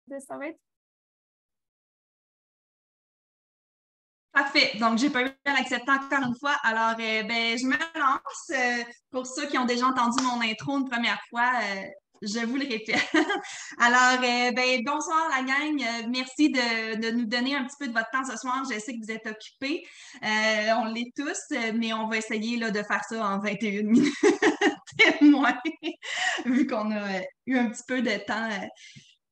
Ça va être Parfait. Donc, j'ai pas eu à l'accepter encore une fois. Alors, je me lance. Pour ceux qui ont déjà entendu mon intro une première fois, je vous le répète. Alors, bonsoir la gang. Merci de nous donner un petit peu de votre temps ce soir. Je sais que vous êtes occupés. On l'est tous, mais on va essayer là, de faire ça en 21 minutes et moins, vu qu'on a eu un petit peu de temps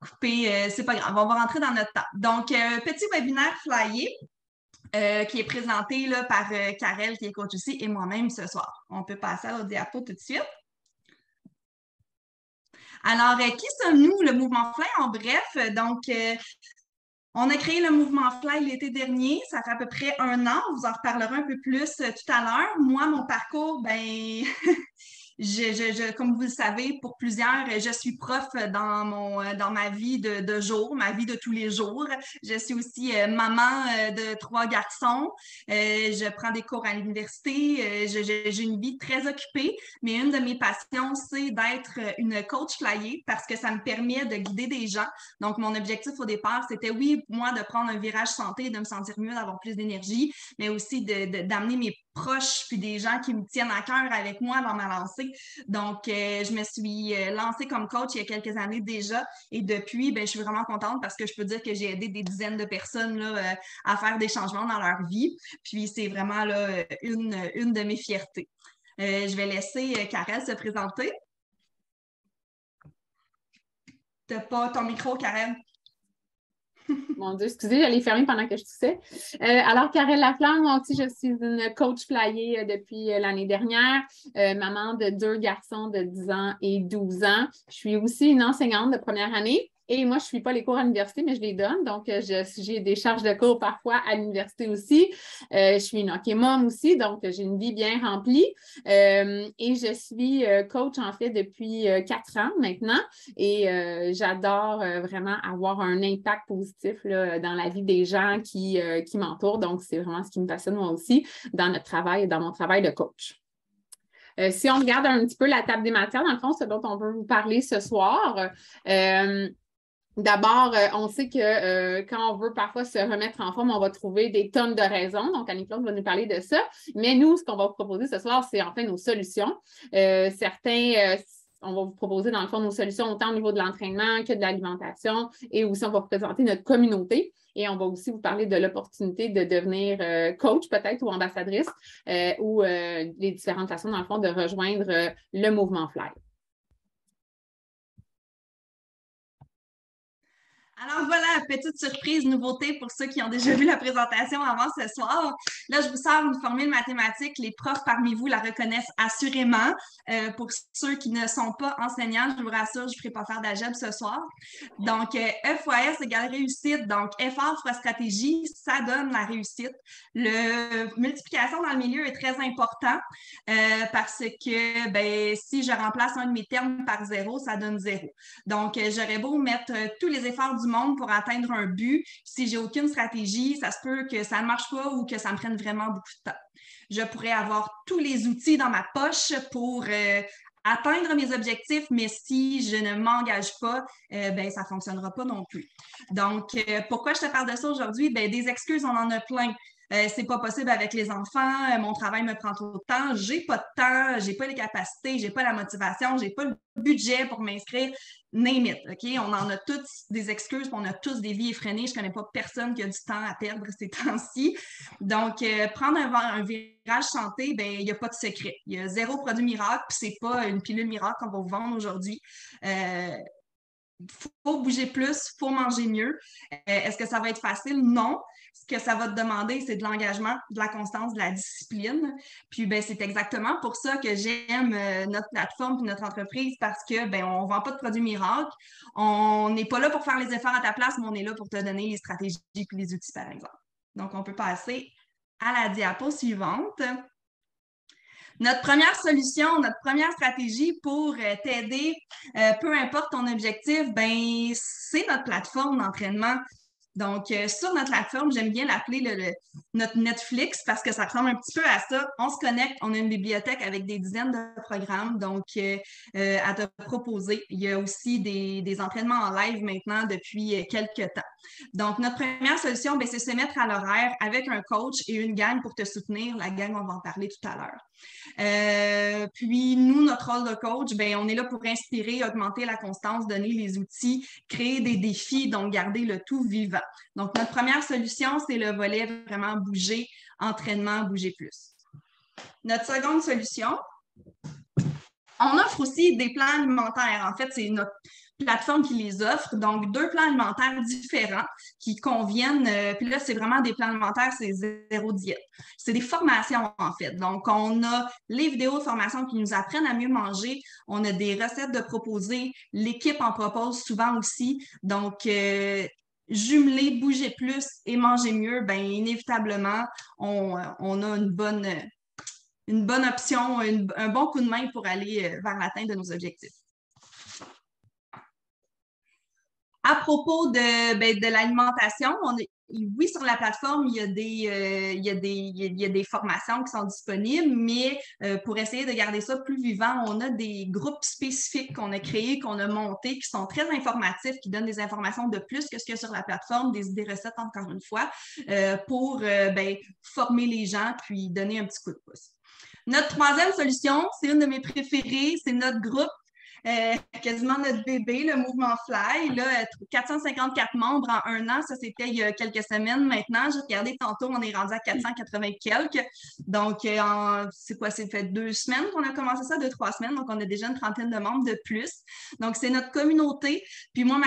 coupé. C'est pas grave, on va rentrer dans notre temps. Donc, petit webinaire flyé. Qui est présenté là, par Karel, qui est coach aussi, et moi-même ce soir. On peut passer à l'autre diapo tout de suite. Alors, qui sommes-nous, le Mouvement Fly, en bref? Donc, on a créé le Mouvement Fly l'été dernier. Ça fait à peu près 1 an. On vous en reparlera un peu plus tout à l'heure. Moi, mon parcours, comme vous le savez, pour plusieurs, je suis prof dans ma vie de jour, ma vie de tous les jours. Je suis aussi maman de 3 garçons. Je prends des cours à l'université. J'ai une vie très occupée, mais une de mes passions, c'est d'être une coach flyée parce que ça me permet de guider des gens. Donc, mon objectif au départ, c'était oui, moi, de prendre un virage santé, de me sentir mieux, d'avoir plus d'énergie, mais aussi d'amener mes proches puis des gens qui me tiennent à cœur avec moi dans ma lancée. Donc, je me suis lancée comme coach il y a quelques années déjà et depuis, je suis vraiment contente parce que je peux dire que j'ai aidé des dizaines de personnes là, à faire des changements dans leur vie. Puis, c'est vraiment là, une de mes fiertés. Je vais laisser Karel se présenter. T'as pas ton micro, Karel? Mon Dieu, excusez, j'allais fermer pendant que je toussais. Alors, Karel Laflamme, moi aussi, je suis une coach flyée depuis l'année dernière, maman de 2 garçons de 10 ans et 12 ans. Je suis aussi une enseignante de première année. Et moi, je ne suis pas les cours à l'université, mais je les donne. Donc, j'ai des charges de cours parfois à l'université aussi. Je suis une hockey mom aussi, donc j'ai une vie bien remplie. Et je suis coach, en fait, depuis 4 ans maintenant. Et j'adore vraiment avoir un impact positif là, dans la vie des gens qui m'entourent. Donc, c'est vraiment ce qui me passionne moi aussi dans notre travail, dans mon travail de coach. Si on regarde un petit peu la table des matières, dans le fond, ce dont on veut vous parler ce soir, d'abord, on sait que quand on veut parfois se remettre en forme, on va trouver des tonnes de raisons. Donc, Annie-Claude va nous parler de ça. Mais nous, ce qu'on va vous proposer ce soir, c'est en fait nos solutions. On va vous proposer, dans le fond, nos solutions autant au niveau de l'entraînement que de l'alimentation. Et aussi, on va vous présenter notre communauté. Et on va aussi vous parler de l'opportunité de devenir coach peut-être ou ambassadrice ou les différentes façons, dans le fond, de rejoindre le mouvement Fly. Alors voilà, petite surprise, nouveauté pour ceux qui ont déjà vu la présentation avant ce soir. Là, je vous sors une formule mathématique. Les profs parmi vous la reconnaissent assurément. Pour ceux qui ne sont pas enseignants, je vous rassure, je ne ferai pas faire d'algèbre ce soir. Donc, F fois S égale réussite. Donc, effort fois stratégie, ça donne la réussite. Le multiplication dans le milieu est très important parce que si je remplace un de mes termes par 0, ça donne 0. Donc, j'aurais beau mettre tous les efforts du monde pour atteindre un but. Si j'ai aucune stratégie, ça se peut que ça ne marche pas ou que ça me prenne vraiment beaucoup de temps. Je pourrais avoir tous les outils dans ma poche pour atteindre mes objectifs, mais si je ne m'engage pas, ça ne fonctionnera pas non plus. Donc, pourquoi je te parle de ça aujourd'hui? Des excuses, on en a plein. C'est pas possible avec les enfants, mon travail me prend trop de temps, j'ai pas de temps, j'ai pas les capacités, j'ai pas la motivation, j'ai pas le budget pour m'inscrire, name it, OK? On en a toutes des excuses, on a tous des vies effrénées, je connais pas personne qui a du temps à perdre ces temps-ci. Donc, prendre un virage santé, il n'y a pas de secret. Il y a 0 produit miracle, puis c'est pas une pilule miracle qu'on va vous vendre aujourd'hui. Faut bouger plus, faut manger mieux. Est-ce que ça va être facile? Non. Ce que ça va te demander, c'est de l'engagement, de la constance, de la discipline. Puis, c'est exactement pour ça que j'aime notre plateforme et notre entreprise parce que, on ne vend pas de produits miracles. On n'est pas là pour faire les efforts à ta place, mais on est là pour te donner les stratégies et les outils, par exemple. Donc, on peut passer à la diapo suivante. Notre première solution, notre première stratégie pour t'aider, peu importe ton objectif, c'est notre plateforme d'entraînement. Donc, sur notre plateforme, j'aime bien l'appeler notre Netflix parce que ça ressemble un petit peu à ça. On se connecte, on a une bibliothèque avec des dizaines de programmes donc à te proposer. Il y a aussi des entraînements en live maintenant depuis quelques temps. Donc, notre première solution, c'est se mettre à l'horaire avec un coach et une gang pour te soutenir. La gang, on va en parler tout à l'heure. Puis, nous, notre rôle de coach, on est là pour inspirer, augmenter la constance, donner les outils, créer des défis, donc garder le tout vivant. Donc, notre première solution, c'est le volet vraiment bouger, entraînement, bouger plus. Notre seconde solution, on offre aussi des plans alimentaires. En fait, c'est notre plateforme qui les offre. Donc, 2 plans alimentaires différents qui conviennent. Puis là, c'est vraiment des plans alimentaires, c'est zéro diète. C'est des formations, en fait. Donc, on a les vidéos de formation qui nous apprennent à mieux manger. On a des recettes de proposer. L'équipe en propose souvent aussi. Donc, jumeler, bouger plus et manger mieux, inévitablement, on a une bonne option, un bon coup de main pour aller vers l'atteinte de nos objectifs. À propos de l'alimentation, oui, sur la plateforme, il y a des formations qui sont disponibles, mais pour essayer de garder ça plus vivant, on a des groupes spécifiques qu'on a créés, qu'on a montés, qui sont très informatifs, qui donnent des informations de plus que ce qu'il y a sur la plateforme, des idées recettes, encore une fois, pour former les gens puis donner un petit coup de pouce. Notre troisième solution, c'est une de mes préférées, c'est notre groupe. Quasiment notre bébé, le mouvement Fly. Là, 454 membres en 1 an, ça c'était il y a quelques semaines maintenant. J'ai regardé tantôt, on est rendu à 480 quelques. Donc, c'est quoi? C'est fait 2 semaines qu'on a commencé ça, 2-3 semaines. Donc, on a déjà une trentaine de membres de plus. Donc, c'est notre communauté. Puis moi,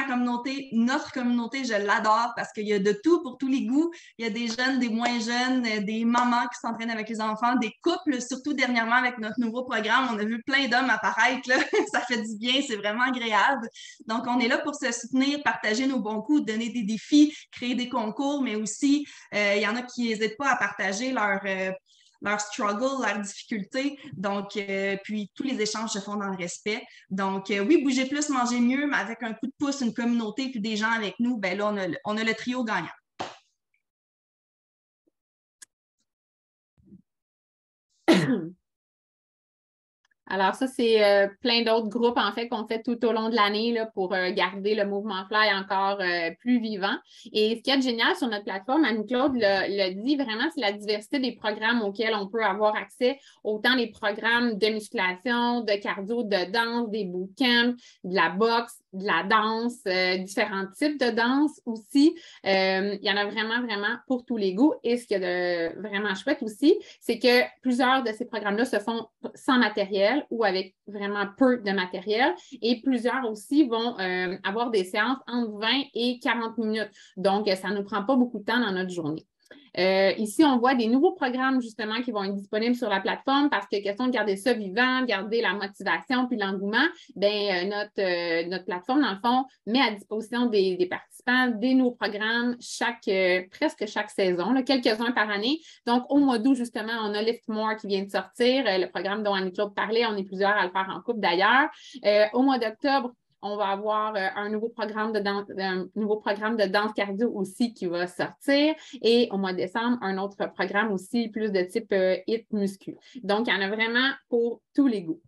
notre communauté, je l'adore parce qu'il y a de tout pour tous les goûts. Il y a des jeunes, des moins jeunes, des mamans qui s'entraînent avec les enfants, des couples, surtout dernièrement avec notre nouveau programme. On a vu plein d'hommes apparaître, là. Ça fait du bien, c'est vraiment agréable. Donc, on est là pour se soutenir, partager nos bons coups, donner des défis, créer des concours, mais aussi, il y en a qui n'hésitent pas à partager leur struggle, leurs difficultés. Donc, puis tous les échanges se font dans le respect. Donc, oui, bouger plus, manger mieux, mais avec un coup de pouce, une communauté, puis des gens avec nous, là, on a le trio gagnant. Alors, ça, c'est plein d'autres groupes, en fait, qu'on fait tout au long de l'année là, pour garder le mouvement Fly encore plus vivant. Et ce qui est génial sur notre plateforme, Anne-Claude le dit vraiment, c'est la diversité des programmes auxquels on peut avoir accès, autant les programmes de musculation, de cardio, de danse, des bootcamps, de la boxe, de la danse, différents types de danse aussi. Il y en a vraiment, vraiment pour tous les goûts. Et ce qui est de vraiment chouette aussi, c'est que plusieurs de ces programmes-là se font sans matériel ou avec vraiment peu de matériel. Et plusieurs aussi vont avoir des séances entre 20 et 40 minutes. Donc, ça ne nous prend pas beaucoup de temps dans notre journée. Ici, on voit des nouveaux programmes justement qui vont être disponibles sur la plateforme parce que question de garder ça vivant, garder la motivation puis l'engouement, notre plateforme, dans le fond, met à disposition des participants des nouveaux programmes presque chaque saison, là, quelques-uns par année. Donc, au mois d'août, justement, on a Lift More qui vient de sortir, le programme dont Anne-Claude parlait, on est plusieurs à le faire en couple d'ailleurs. Au mois d'octobre, on va avoir un nouveau programme de danse cardio aussi qui va sortir. Et au mois de décembre, un autre programme aussi plus de type HIIT muscu. Donc, il y en a vraiment pour tous les goûts.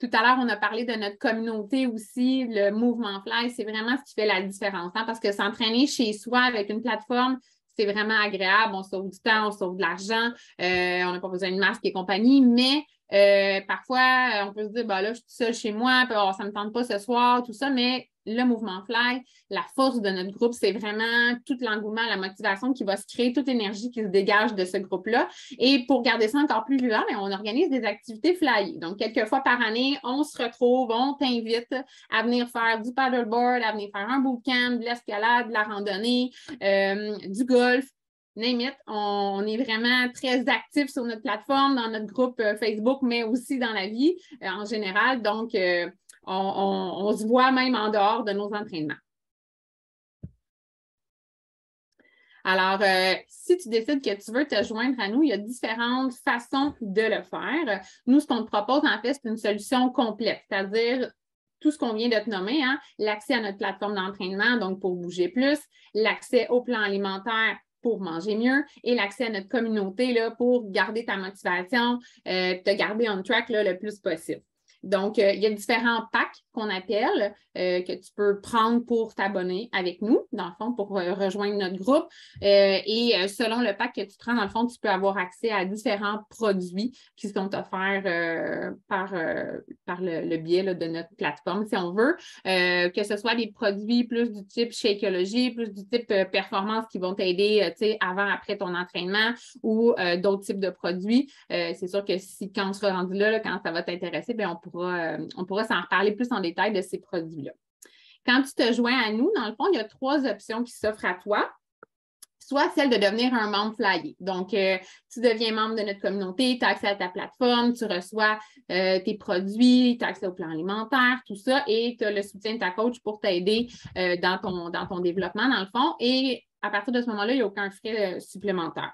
Tout à l'heure, on a parlé de notre communauté aussi, le mouvement Fly, c'est vraiment ce qui fait la différence, hein, parce que s'entraîner chez soi avec une plateforme, c'est vraiment agréable, on sauve du temps, on sauve de l'argent, on n'a pas besoin de masque et compagnie, mais parfois, on peut se dire, là, je suis seule chez moi, puis, ça ne me tente pas ce soir, tout ça, mais le mouvement Fly, la force de notre groupe, c'est vraiment tout l'engouement, la motivation qui va se créer, toute l'énergie qui se dégage de ce groupe-là. Et pour garder ça encore plus vivant, on organise des activités flyées. Donc, quelques fois par année, on se retrouve, on t'invite à venir faire du paddleboard, à venir faire un bootcamp, de l'escalade, de la randonnée, du golf. Name it, on est vraiment très actifs sur notre plateforme, dans notre groupe Facebook, mais aussi dans la vie en général. Donc, on se voit même en dehors de nos entraînements. Alors, si tu décides que tu veux te joindre à nous, il y a différentes façons de le faire. Nous, ce qu'on te propose, en fait, c'est une solution complète, c'est-à-dire tout ce qu'on vient de te nommer, hein, l'accès à notre plateforme d'entraînement, donc pour bouger plus, l'accès au plan alimentaire pour manger mieux et l'accès à notre communauté là, pour garder ta motivation, te garder on track là, le plus possible. Donc, il y a différents packs qu'on appelle que tu peux prendre pour t'abonner avec nous, dans le fond, pour rejoindre notre groupe. Et selon le pack que tu prends, dans le fond, tu peux avoir accès à différents produits qui sont offerts par le biais là, de notre plateforme, si on veut. Que ce soit des produits plus du type Shakeology, plus du type performance qui vont t'aider avant, après ton entraînement ou d'autres types de produits. C'est sûr que quand on sera rendu là, quand ça va t'intéresser, bien, on pourra s'en reparler plus en détail de ces produits-là. Quand tu te joins à nous, dans le fond, il y a 3 options qui s'offrent à toi. Soit celle de devenir un membre flyé. Donc, tu deviens membre de notre communauté, tu as accès à ta plateforme, tu reçois tes produits, tu as accès au plan alimentaire, tout ça, et tu as le soutien de ta coach pour t'aider dans ton développement, dans le fond. Et à partir de ce moment-là, il n'y a aucun frais supplémentaire.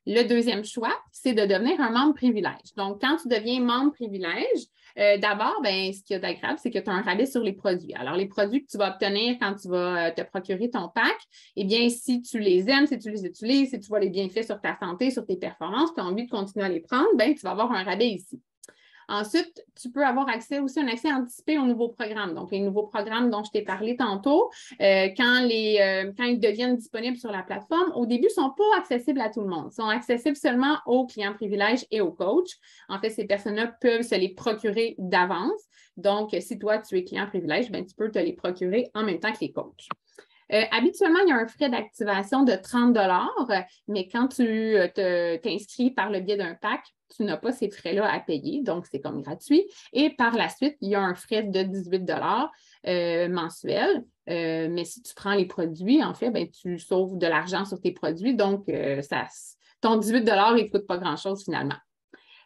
Le deuxième choix, c'est de devenir un membre privilège. Donc, quand tu deviens membre privilège, d'abord, ce qu'il y a d'agréable, c'est que tu as un rabais sur les produits. Alors, les produits que tu vas obtenir quand tu vas te procurer ton pack, eh bien, si tu les aimes, si tu les utilises, si tu vois les bienfaits sur ta santé, sur tes performances, tu as envie de continuer à les prendre, tu vas avoir un rabais ici. Ensuite, tu peux avoir accès aussi un accès anticipé aux nouveaux programmes. Donc, les nouveaux programmes dont je t'ai parlé tantôt, quand ils deviennent disponibles sur la plateforme, au début, ne sont pas accessibles à tout le monde. Ils sont accessibles seulement aux clients privilèges et aux coachs. En fait, ces personnes-là peuvent se les procurer d'avance. Donc, si toi, tu es client privilège, tu peux te les procurer en même temps que les coachs. Habituellement, il y a un frais d'activation de 30 $, mais quand tu t'inscris par le biais d'un pack, tu n'as pas ces frais-là à payer, donc c'est comme gratuit. Et par la suite, il y a un frais de 18 $ mensuel. Mais si tu prends les produits, en fait, tu sauves de l'argent sur tes produits, donc ton 18 $ il ne coûte pas grand-chose finalement.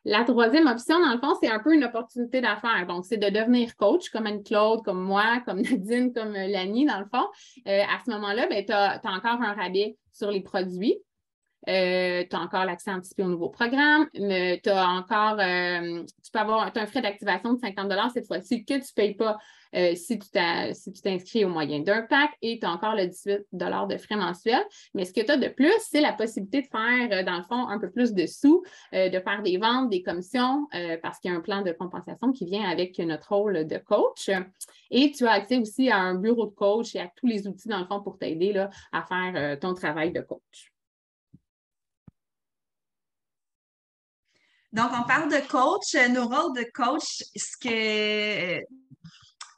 La troisième option, dans le fond, c'est un peu une opportunité d'affaires. Donc, c'est de devenir coach comme Anne-Claude, comme moi, comme Nadine, comme Lani, dans le fond. À ce moment-là, tu as encore un rabais sur les produits. Tu as encore l'accès anticipé au nouveau programme. Tu as encore, tu peux avoir un frais d'activation de 50 $ cette fois-ci que tu ne payes pas si tu t'inscris au moyen d'un pack et tu as encore le 18 $ de frais mensuels. Mais ce que tu as de plus, c'est la possibilité de faire, dans le fond, un peu plus de sous, de faire des ventes, des commissions, parce qu'il y a un plan de compensation qui vient avec notre rôle de coach. Et tu as accès aussi à un bureau de coach et à tous les outils, dans le fond, pour t'aider là, à faire ton travail de coach. Donc, on parle de coach. Nos rôles de coach,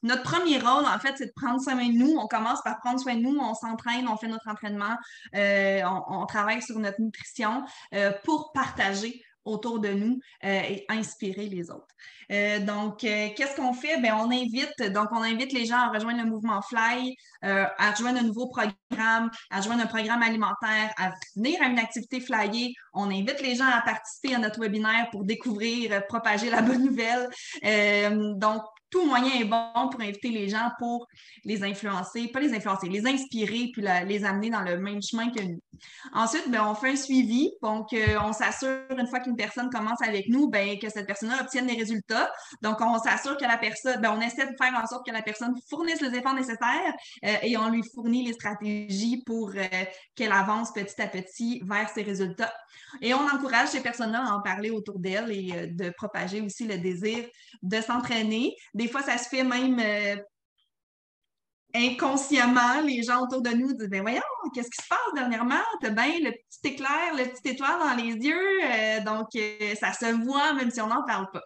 notre premier rôle, en fait, c'est de prendre soin de nous. On commence par prendre soin de nous, on s'entraîne, on fait notre entraînement, on travaille sur notre nutrition pour partager autour de nous et inspirer les autres. Qu'est-ce qu'on fait? On invite les gens à rejoindre le mouvement Fly, à rejoindre un nouveau programme, à rejoindre un programme alimentaire, à venir à une activité flyée. On invite les gens à participer à notre webinaire pour découvrir, propager la bonne nouvelle. Tout moyen est bon pour inviter les gens, pour les influencer, pas les influencer, les inspirer, puis les amener dans le même chemin que nous. Ensuite, on fait un suivi. Donc, on s'assure, une fois qu'une personne commence avec nous, que cette personne-là obtienne des résultats. Donc, on s'assure que la personne, on essaie de faire en sorte que la personne fournisse les efforts nécessaires et on lui fournit les stratégies pour qu'elle avance petit à petit vers ses résultats. Et on encourage ces personnes-là à en parler autour d'elles et de propager aussi le désir de s'entraîner. Des fois, ça se fait même inconsciemment. Les gens autour de nous disent voyons, qu'est-ce qui se passe dernièrement? T'as bien le petit éclair, le petit étoile dans les yeux. Ça se voit même si on n'en parle pas.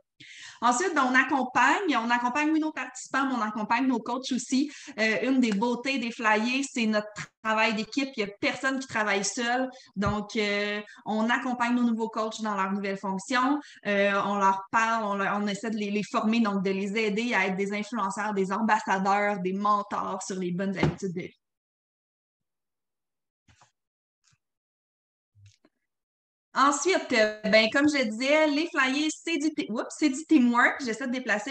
Ensuite, on accompagne oui, nos participants, mais on accompagne nos coachs aussi. Une des beautés des flyers, c'est notre travail d'équipe. Il n'y a personne qui travaille seul. Donc, on accompagne nos nouveaux coachs dans leurs nouvelles fonctions. On leur parle, on essaie de les former, donc de les aider à être des influenceurs, des ambassadeurs, des mentors sur les bonnes habitudes de vie. Ensuite, comme je disais, les flyers, c'est du teamwork. J'essaie de déplacer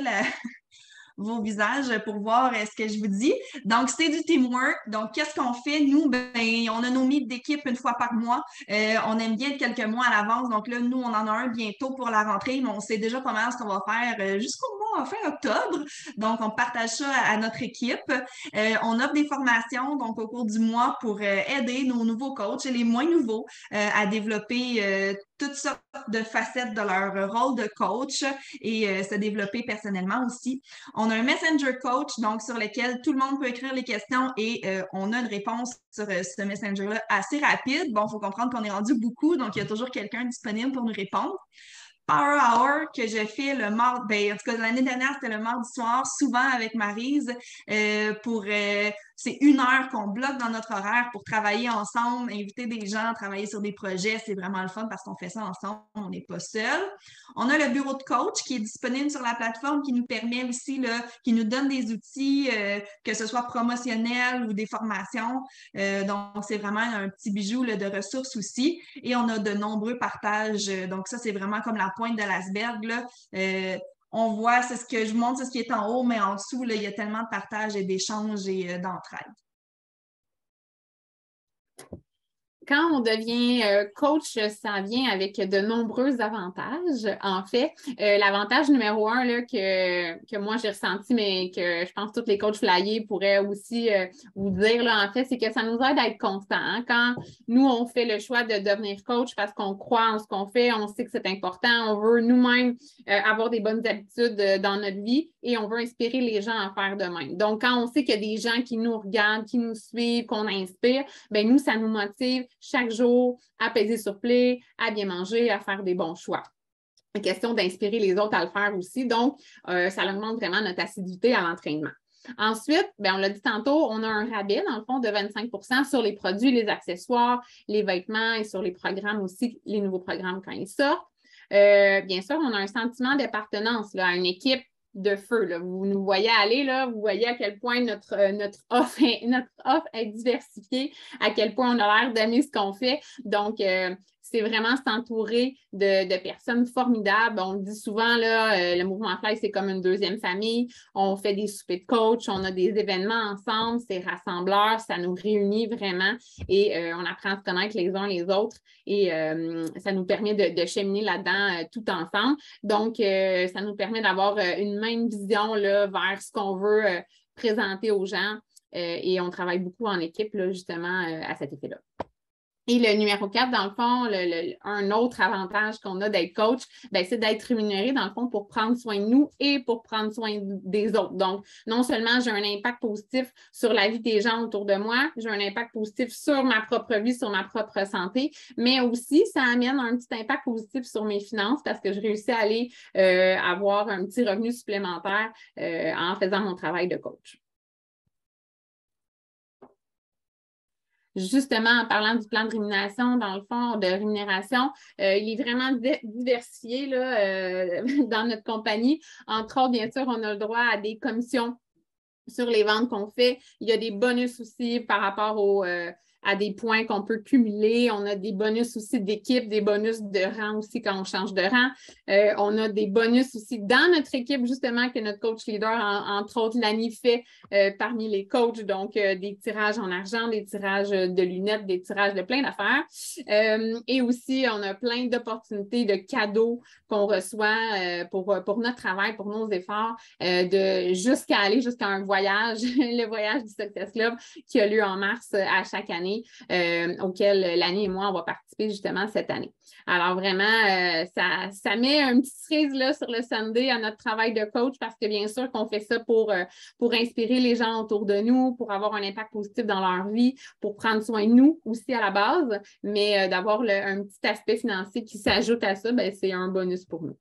vos visages pour voir ce que je vous dis. Donc, c'est du teamwork. Donc, qu'est-ce qu'on fait? Nous, ben, on a nos meets d'équipe une fois par mois. On aime bien être quelques mois à l'avance. Donc là, nous, on en a un bientôt pour la rentrée, mais on sait déjà pas mal ce qu'on va faire jusqu'au mois fin octobre. Donc, on partage ça à notre équipe. On offre des formations donc au cours du mois pour aider nos nouveaux coachs et les moins nouveaux à développer toutes sortes de facettes de leur rôle de coach et se développer personnellement aussi. On a un Messenger coach, donc sur lequel tout le monde peut écrire les questions et on a une réponse sur ce Messenger-là assez rapide. Bon, il faut comprendre qu'on est rendu beaucoup, donc il y a toujours quelqu'un disponible pour nous répondre. Power Hour que je fais le mardi, ben, en tout cas l'année dernière, c'était le mardi soir, souvent avec Maryse, c'est 1 heure qu'on bloque dans notre horaire pour travailler ensemble, inviter des gens, travailler sur des projets. C'est vraiment le fun parce qu'on fait ça ensemble, on n'est pas seul. On a le bureau de coach qui est disponible sur la plateforme qui nous permet aussi, là, qui nous donne des outils, que ce soit promotionnels ou des formations. Donc, c'est vraiment un petit bijou là, de ressources aussi. Et on a de nombreux partages. Donc, ça, c'est vraiment comme la pointe de l'iceberg, là. On voit, c'est ce que je montre, c'est ce qui est en haut, mais en dessous, là, il y a tellement de partages et d'échanges et d'entraide. Quand on devient coach, ça vient avec de nombreux avantages. En fait, l'avantage numéro 1 là, que moi j'ai ressenti, mais que je pense que tous les coachs flyés pourraient aussi vous dire, là, en fait, c'est que ça nous aide à être constant. Hein? Quand nous, on fait le choix de devenir coach parce qu'on croit en ce qu'on fait, on sait que c'est important, on veut nous-mêmes avoir des bonnes habitudes dans notre vie et on veut inspirer les gens à faire de même. Donc, quand on sait qu'il y a des gens qui nous regardent, qui nous suivent, qu'on inspire, bien nous, ça nous motive chaque jour à peser sur play, à bien manger, à faire des bons choix. La question d'inspirer les autres à le faire aussi. Donc, ça augmente vraiment notre assiduité à l'entraînement. Ensuite, bien, on l'a dit tantôt, on a un rabais, dans le fond, de 25 sur les produits, les accessoires, les vêtements et sur les programmes aussi, les nouveaux programmes quand ils sortent. Bien sûr, on a un sentiment d'appartenance à une équipe de feu. Là. Vous nous voyez aller, là, vous voyez à quel point notre offre est diversifiée, à quel point on a l'air d'aimer ce qu'on fait. Donc, c'est vraiment s'entourer de personnes formidables. On le dit souvent, là, le mouvement Fly, c'est comme une deuxième famille. On fait des soupers de coach, on a des événements ensemble, c'est rassembleur, ça nous réunit vraiment et on apprend à se connaître les uns les autres et ça nous permet de cheminer là-dedans tout ensemble. Donc, ça nous permet d'avoir une même vision là, vers ce qu'on veut présenter aux gens et on travaille beaucoup en équipe là, justement à cet effet-là. Et le numéro 4, dans le fond, un autre avantage qu'on a d'être coach, bien, c'est d'être rémunéré, dans le fond, pour prendre soin de nous et pour prendre soin des autres. Donc, non seulement j'ai un impact positif sur la vie des gens autour de moi, j'ai un impact positif sur ma propre vie, sur ma propre santé, mais aussi, ça amène un petit impact positif sur mes finances parce que je réussis à aller avoir un petit revenu supplémentaire en faisant mon travail de coach. Justement, en parlant du plan de rémunération, dans le fond, de rémunération, il est vraiment diversifié là, dans notre compagnie. Entre autres, bien sûr, on a le droit à des commissions sur les ventes qu'on fait. Il y a des bonus aussi par rapport à des points qu'on peut cumuler. On a des bonus aussi d'équipe, des bonus de rang aussi quand on change de rang. On a des bonus aussi dans notre équipe, justement, que notre coach leader, entre autres, Lani, fait parmi les coachs. Donc, des tirages en argent, des tirages de lunettes, des tirages de plein d'affaires. Et aussi, on a plein d'opportunités, de cadeaux qu'on reçoit pour notre travail, pour nos efforts, jusqu'à aller jusqu'à un voyage, le voyage du Success Club qui a lieu en mars à chaque année, auquel Lani et moi, on va participer justement cette année. Alors vraiment, ça met un petit cerise là, sur le Sunday à notre travail de coach parce que bien sûr qu'on fait ça pour inspirer les gens autour de nous, pour avoir un impact positif dans leur vie, pour prendre soin de nous aussi à la base, mais d'avoir un petit aspect financier qui s'ajoute à ça, ben, c'est un bonus pour nous.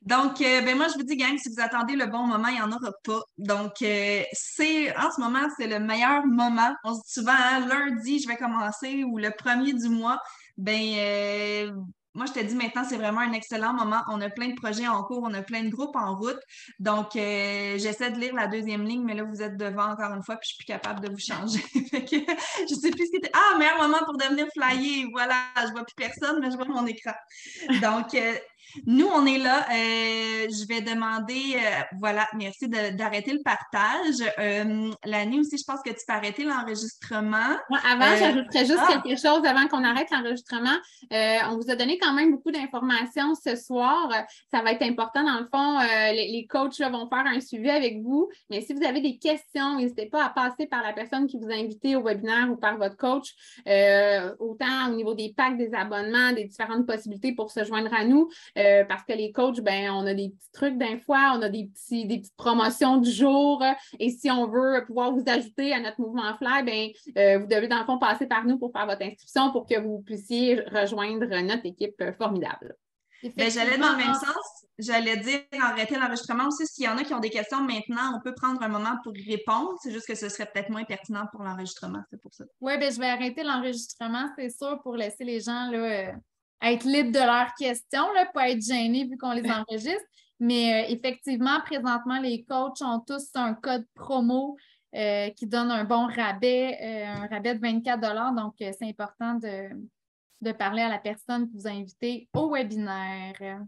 Donc, ben moi, je vous dis, gang, si vous attendez le bon moment, il n'y en aura pas. Donc, en ce moment, c'est le meilleur moment. On se dit souvent, hein, lundi, je vais commencer ou le 1er du mois. Ben, moi, je te dis maintenant, c'est vraiment un excellent moment. On a plein de projets en cours, on a plein de groupes en route. Donc, j'essaie de lire la deuxième ligne, mais là, vous êtes devant encore une fois, puis je suis plus capable de vous changer. Fait que, je sais plus ce qui était. Ah, meilleur moment pour devenir flyer. Voilà, je vois plus personne, mais je vois mon écran. Donc, Nous, on est là. Je vais demander, voilà, merci d'arrêter le partage. Lani aussi, je pense que tu peux arrêter l'enregistrement. Ouais, avant, j'ajouterais juste Ah, quelque chose avant qu'on arrête l'enregistrement. On vous a donné quand même beaucoup d'informations ce soir. Ça va être important. Dans le fond, les coachs là, vont faire un suivi avec vous. Mais si vous avez des questions, n'hésitez pas à passer par la personne qui vous a invité au webinaire ou par votre coach, autant au niveau des packs, des abonnements, des différentes possibilités pour se joindre à nous. Parce que les coachs, ben, on a des petits trucs d'un fois, on a des petites promotions du jour. Et si on veut pouvoir vous ajouter à notre mouvement Fly, ben, vous devez dans le fond passer par nous pour faire votre inscription pour que vous puissiez rejoindre notre équipe formidable. ben, j'allais dans le même sens. J'allais dire arrêter l'enregistrement aussi. S'il y en a qui ont des questions maintenant, on peut prendre un moment pour y répondre. C'est juste que ce serait peut-être moins pertinent pour l'enregistrement. C'est pour ça. Oui, ben, je vais arrêter l'enregistrement, c'est sûr, pour laisser les gens là, être libres de leurs questions, là, pas être gênés vu qu'on les enregistre. Mais effectivement, présentement, les coachs ont tous un code promo qui donne un bon rabais, un rabais de 24 $. Donc, c'est important de parler à la personne qui vous a invité au webinaire.